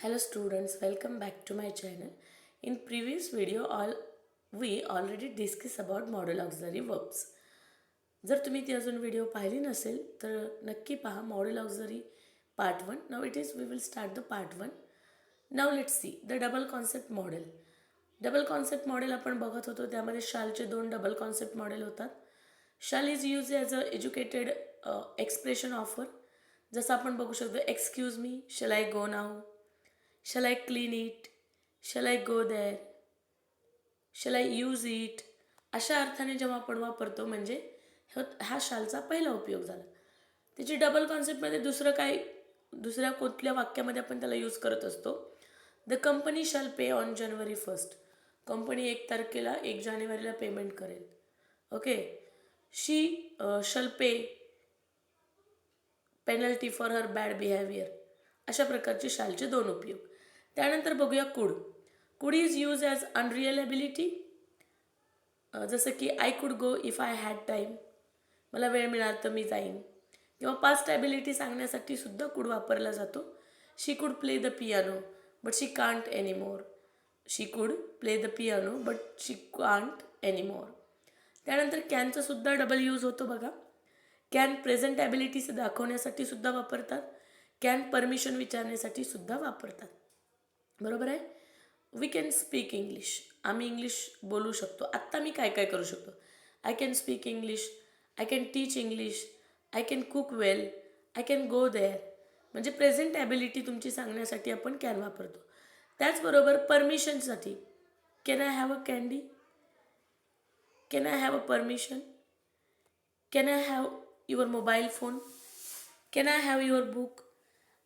Hello students, welcome back to my channel. In previous video we already discussed about modal auxiliary verbs. जर तुम्ही ती अजून video पाहिली नसेल तर नक्की पहा modal auxiliary part 1. Now we will start the part 1. Now let's see the double concept model. Double concept model आपण बघत होतो त्यामध्ये शालचे दोन डबल कॉन्सेप्ट मॉडेल होतात. Shall is use as a educated expression offer. जसं आपण बघू शकतो excuse me, shall I go now, shall I clean it, shall I go there, shall I use it. अशा अर्थाने जेव्हा आपण वापरतो म्हणजे हा शालचा पहिला उपयोग झाला. त्याची डबल कॉन्सेप्टमध्ये दुसऱ्या कुठल्या वाक्यामध्ये आपण त्याला यूज करत असतो. The company shall pay on January 1. Company 1 तारखेला 1 जानेवारीला पेमेंट करेल. Okay. She shall pay penalty for her bad behaviour. अशा प्रकारचे शालचे दोन उपयोग. त्यानंतर बघूया कुड. कुड इज यूज ॲज अनरिअलेबिलिटी. जसं की I could go if I had time. मला वेळ मिळाला तर मी जाईन. किंवा पास्ट ॲबिलिटी सांगण्यासाठी सुद्धा कुड वापरला जातो. She could play the piano but she can't anymore. She could play the piano but she can't anymore. त्यानंतर कॅनचा सुद्धा डबल यूज होतो बघा. कॅन प्रेझेंट ॲबिलिटी दाखवण्यासाठी सुद्धा वापरतात. कॅन परमिशन विचारण्यासाठी सुद्धा वापरतात. बरोबर आहे. We can speak English. आम्ही इंग्लिश बोलू शकतो. आत्ता मी काय काय करू शकतो. I can speak English, I can teach English, I can cook well, I can go there. म्हणजे प्रेझेंट ॲबिलिटी तुमची सांगण्यासाठी आपण कॅन वापरतो. त्याचबरोबर परमिशनसाठी can I have a candy, can I have a permission, can I have your mobile phone, can I have your book.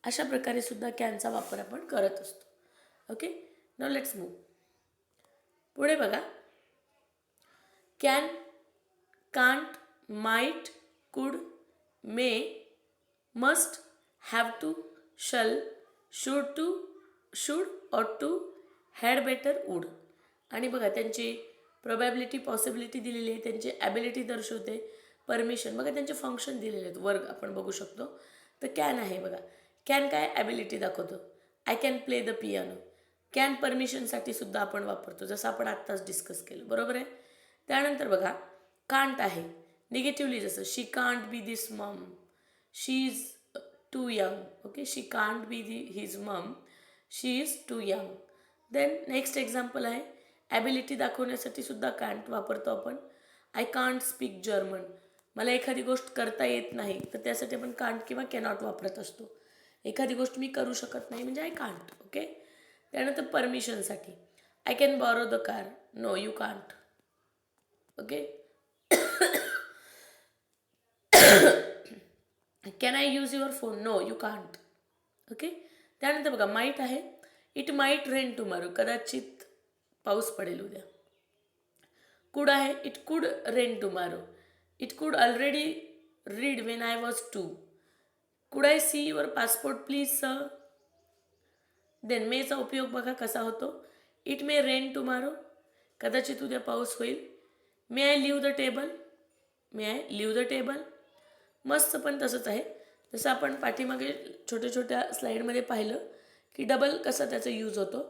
अशा प्रकारे सुद्धा कॅनचा वापर आपण करत असतो. ओके. Now let's move. पुढे बघा. Can, can't, might, could, may, must, have to, shall, should, ought to, had better, would. आणि बघा त्यांची प्रोबॅबिलिटी पॉसिबिलिटी दिलेली आहे. त्यांची ॲबिलिटी दर्शवते. परमिशन बघा त्यांचे फंक्शन दिलेले आहेत. वर्ग आपण बघू शकतो. तर कॅन आहे बघा. कॅन काय ॲबिलिटी दाखवतो. I can play the piano. Can परमिशनसाठी सुद्धा आपण वापरतो जसं आपण आत्ताच डिस्कस केलं. बरोबर आहे. त्यानंतर बघा कांट आहे निगेटिव्हली. जसं शी can't be this mum, she is too young. Okay. She can't be his mum, she is too young. Then next example आहे ॲबिलिटी दाखवण्यासाठी सुद्धा कांट वापरतो आपण. I can't speak German. मला एखादी गोष्ट करता येत नाही तर त्यासाठी आपण कांट किंवा कॅनॉट वापरत असतो. एखादी गोष्ट मी करू शकत नाही म्हणजे आय कांट. ओके. त्यानंतर परमिशनसाठी I can borrow the car, no you can't. Okay. Can I use your phone, no you can't. Okay. त्यानंतर बघा माईट आहे. It might rain tomorrow. कदाचित पाऊस पडेल उद्या. कुड आहे. It could rain tomorrow. It could already read when I was 2. Could I see your passport please sir. Then मेचा उपयोग बघा कसा होतो. It may rain tomorrow. कदाचित उद्या पाऊस होईल. मे I live the table. May I live the table. मस्त पण तसंच आहे. जसं आपण पाठीमागे छोट्या छोट्या स्लाईडमध्ये पाहिलं की डबल कसा त्याचा यूज होतो.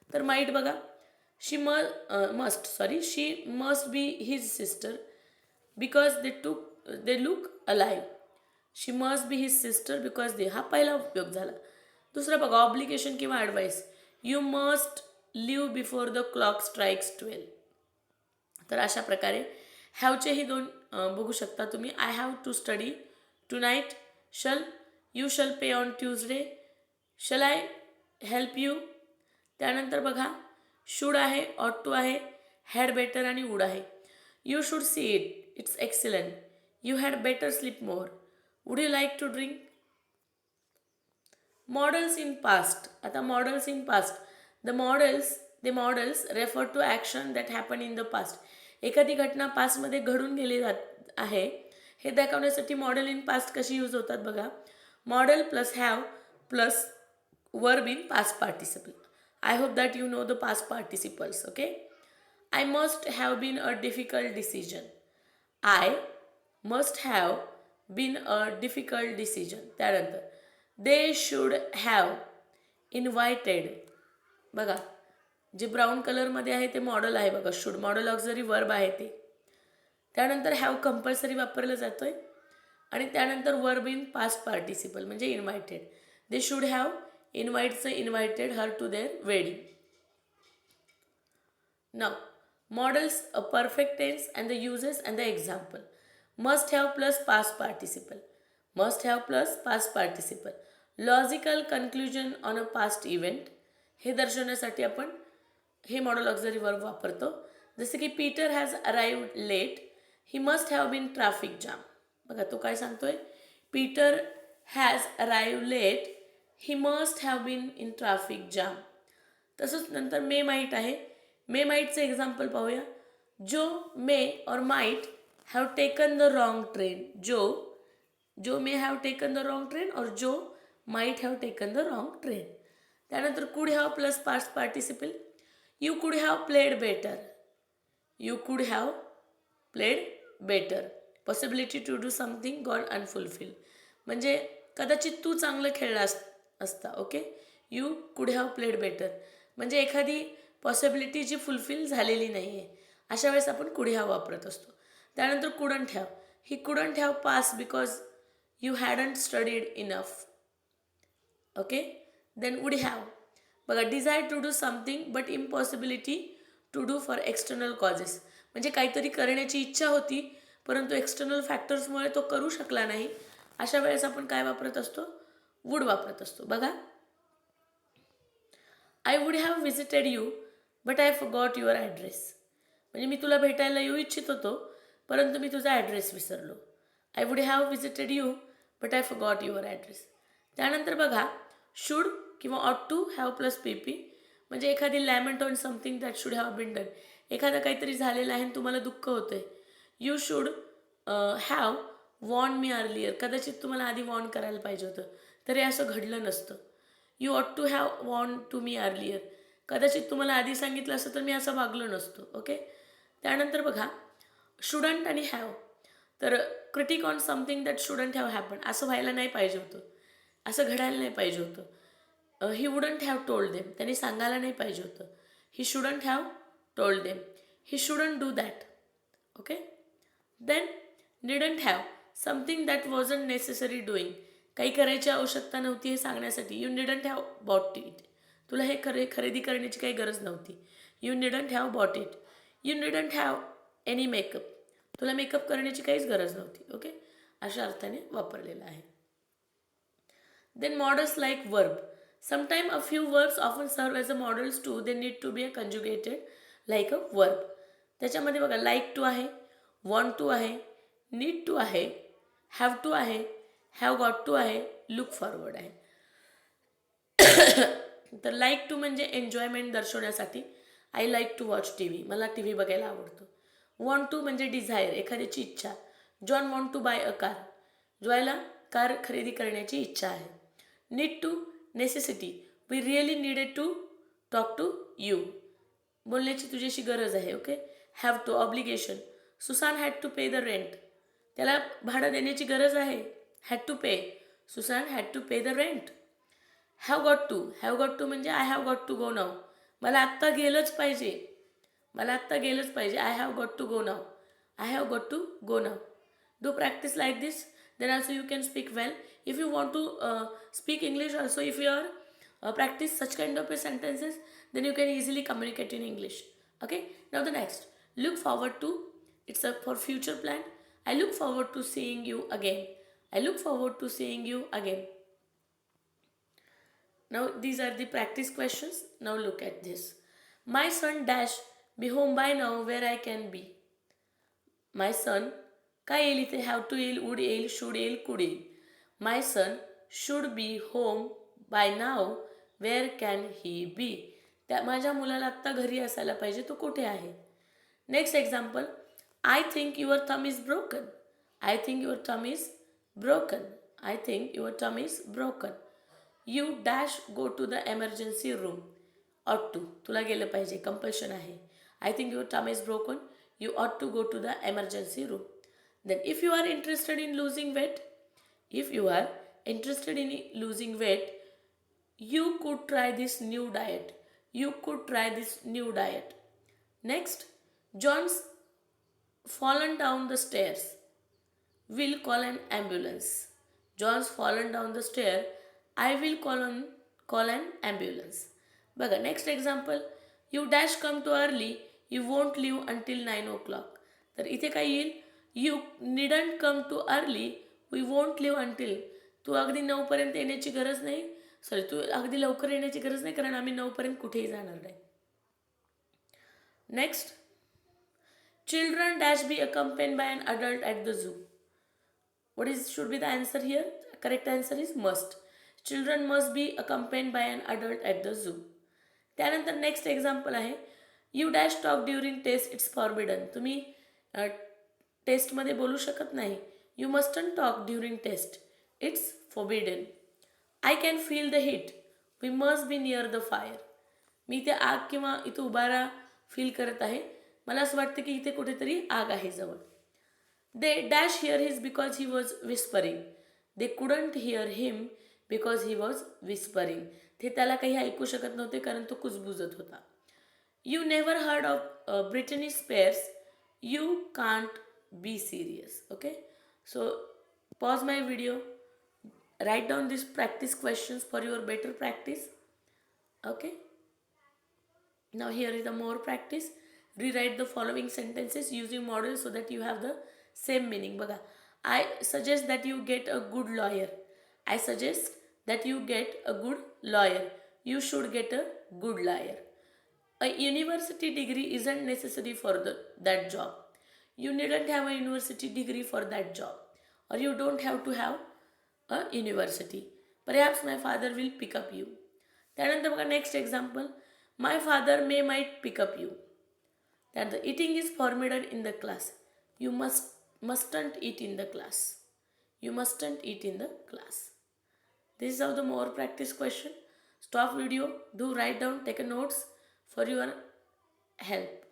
तर माईट बघा. She must be his sister because they look alive. She must be his sister because they. हा पहिला उपयोग झाला. दुसरा बघा ऑब्लिगेशन किंवा advice. You must leave before the clock strikes 12. तर अशा प्रकारे हॅवचेही दोन बघू शकता तुम्ही. I have to study tonight. You shall pay on Tuesday. Shall I help you. त्यानंतर बघा शुड आहे, ऑट टू आहे, हॅड बेटर आणि वुड आहे. You should see it, it's excellent. You had better sleep more. Would you like to drink. Modals in past. आता modals in past. The modals refer to action that happen in the past. एखादी घटना पास्टमध्ये घडून गेली आहे हे दाखवण्यासाठी modal in past कशी यूज होतात बघा. Modal plus have plus verb in past participle. I hope that you know the past participles. Okay. I must have been a difficult decision. I must have been a difficult decision. त्यानंतर दे should have invited. बघा जे brown कलरमध्ये आहे ते model आहे बघा, should modal auxiliary verb आहे ते. त्यानंतर हॅव कंपल्सरी वापरलं जातो आहे आणि त्यानंतर वर्ब इन पास्ट पार्टिसिपल म्हणजे invited. They should have invited her to their wedding. Now, models a perfect tense and the uses and the example. Must have plus past participle. Must have plus past participle. Logical conclusion on a past event. हे दर्शवण्यासाठी आपण हे modal auxiliary verb वापरतो. जसे की Peter has arrived late. He must have been traffic jam. बघा तो काय सांगतोय, Peter has arrived late. He must have been in traffic jam. तसंच नंतर मे माईट आहे. मे माईटचं एक्झाम्पल पाहूया. जो मे और might have taken the wrong train. Joe may have taken the wrong train और Joe might have taken the wrong train. त्यानंतर could have plus past participle. You could have played better. You could have played better. Possibility to do something gone unfulfilled. म्हणजे कदाचित तू चांगलं खेळला असता. Okay, you could have played better म्हणजे एखादी possibility जी fulfil झालेली नाही आहे, अशा वेळेस आपण कुड हॅव वापरत असतो. त्यानंतर couldn't have. He couldn't have pass because you hadn't studied enough. Okay, then would have. बघा desire to do something but impossibility to do for external causes. म्हणजे काहीतरी करण्याची इच्छा होती परंतु एक्सटर्नल फॅक्टर्समुळे तो करू शकला नाही. अशा वेळेस आपण काय वापरत असतो, वुड वापरत असतो. बघा I would have visited you but I forgot your address. म्हणजे मी तुला भेटायला येऊ इच्छित होतो परंतु मी तुझा ॲड्रेस विसरलो. I would have visited you but I forgot your address. त्यानंतर बघा शुड किंवा ought to have plus P P म्हणजे एखादी lament on something that should have been done. एखादं काहीतरी झालेलं आहे आणि तुम्हाला दुःख होतं आहे. You should have warned me earlier. कदाचित तुम्हाला आधी वॉर्न करायला पाहिजे होतं तरी असं घडलं नसतं. You ought to have warned to me earlier. कदाचित तुम्हाला आधी सांगितलं असतं तर मी असं वागलो नसतो. ओके, त्यानंतर बघा शुडंट आणि हॅव. तर critic on something that shouldn't have happen. असं व्हायला नाही पाहिजे होतं, असं घडायला नाही पाहिजे होतं. He wouldn't have told them. त्यांनी सांगायला नाही पाहिजे होतं. He shouldn't have told them. He shouldn't do that. Okay, then didn't have something that wasn't necessary doing. काही करायची आवश्यकता नव्हती हे सांगण्यासाठी you didn't have bought it. तुला हे खरेदी करण्याची काही गरज नव्हती. You didn't have bought it. You didn't have any makeup. तुला मेकअप करण्याची काहीच गरज नव्हती. ओके, अशा अर्थाने वापरलेलं आहे. Then modals like verb. Sometime a few verbs often serve as a modals too. They need to be a conjugated like a verb. त्याच्यामध्ये बघा लाईक टू आहे, वॉन्ट टू आहे, नीड टू आहे, हॅव टू आहे, have got to आहे, look forward आहे. तर like to म्हणजे एन्जॉयमेंट दर्शवण्यासाठी. I like to watch T V. मला टी व्ही बघायला आवडतो. वॉन्ट टू म्हणजे डिझायर, एखाद्याची इच्छा. John want to buy a car. जॉयला कार खरेदी करण्याची इच्छा आहे. Need to necessity. We really needed to talk to you. बोलण्याची तुझ्याशी गरज आहे. Okay, have to obligation. Susan had to pay the rent. त्याला भाडं देण्याची गरज आहे. Had to pay. Susan had to pay the rent. Have got to. Have got to म्हणजे I have got to go now. मला आत्ता गेलंच पाहिजे. मला आत्ता गेलंच पाहिजे. I have got to go now. I have got to go now. Do practice like this. Then also you can speak well. If you want to speak English also, if you are practice such kind of sentences, then you can easily communicate in English. Okay, now the next, look forward to. It's for future plan. I look forward to seeing you again. I look forward to seeing you again. Now these are the practice questions. Now look at this. My son dash be home by now where I can be. My son काय येईल इथे. Have to येईल, would येईल, should येईल, could येईल. My son should be home by now where can he be. त्या माझ्या मुलाला आत्ता घरी असायला पाहिजे, तो कुठे आहे. Next example, I think your thumb is broken. I think your thumb is broken. I think your thumb is broken. You dash go to the emergency room. Ought to, तुला गेलं पाहिजे, कंपल्शन आहे. I think your thumb is broken. You ought to go to the emergency room. Then if you are interested in losing weight, if you are interested in losing weight, You could try this new diet. You could try this new diet. Next, John's fallen down the stairs. Will call an ambulance. John's fallen down the stair. I will call an ambulance. बघा next example. You dash come too early. You won't leave until 9 o'clock. तर इथे काय येईल? You needn't come too early. We won't leave until. तू अगदी 9पर्यंत येण्याची गरज नाही. सॉरी, तू अगदी लवकर येण्याची गरज नाही, कारण आम्ही 9पर्यंत कुठेही जाणार नाही. Next, children dash B accompanied by an adult at the zoo. What should be the answer here? Correct answer is must. Children must be accompanied by an adult at the zoo. त्यानंतर next example आहे. You dash talk during test. It's forbidden. तुम्ही टेस्टमध्ये बोलू शकत नाही. You mustn't talk during test. It's forbidden. I can feel the heat. We must be near the fire. मी इथे आग किंवा इथे उभारा फील करत आहे. मला असं वाटतं की इथे कुठेतरी आग आहे जवळ. They dash hear his because he was whispering. They couldn't hear him because he was whispering. ते त्याला काही ऐकू शकत नव्हते कारण तो कुजबुजत होता. You never heard of Britney Spears. You can't be serious. Okay. So pause my video. Write down these practice questions for your better practice. Okay. Now here is the more practice. Rewrite the following sentences using model so that you have the same meaning. बघा. I suggest that you get a good lawyer. I suggest that you get a good lawyer. You should get a good lawyer. A university degree isn't necessary for that job. You needn't have a university degree for that job. Or you don't have to have a university. Perhaps my father will pick up you. त्यानंतर बघा next example. My father might pick up you. त्यानंतर eating is forbidden in the class. You mustn't eat in the class. You mustn't eat in the class. This is how the more practice question. Stop video, do write down, take a notes for your help.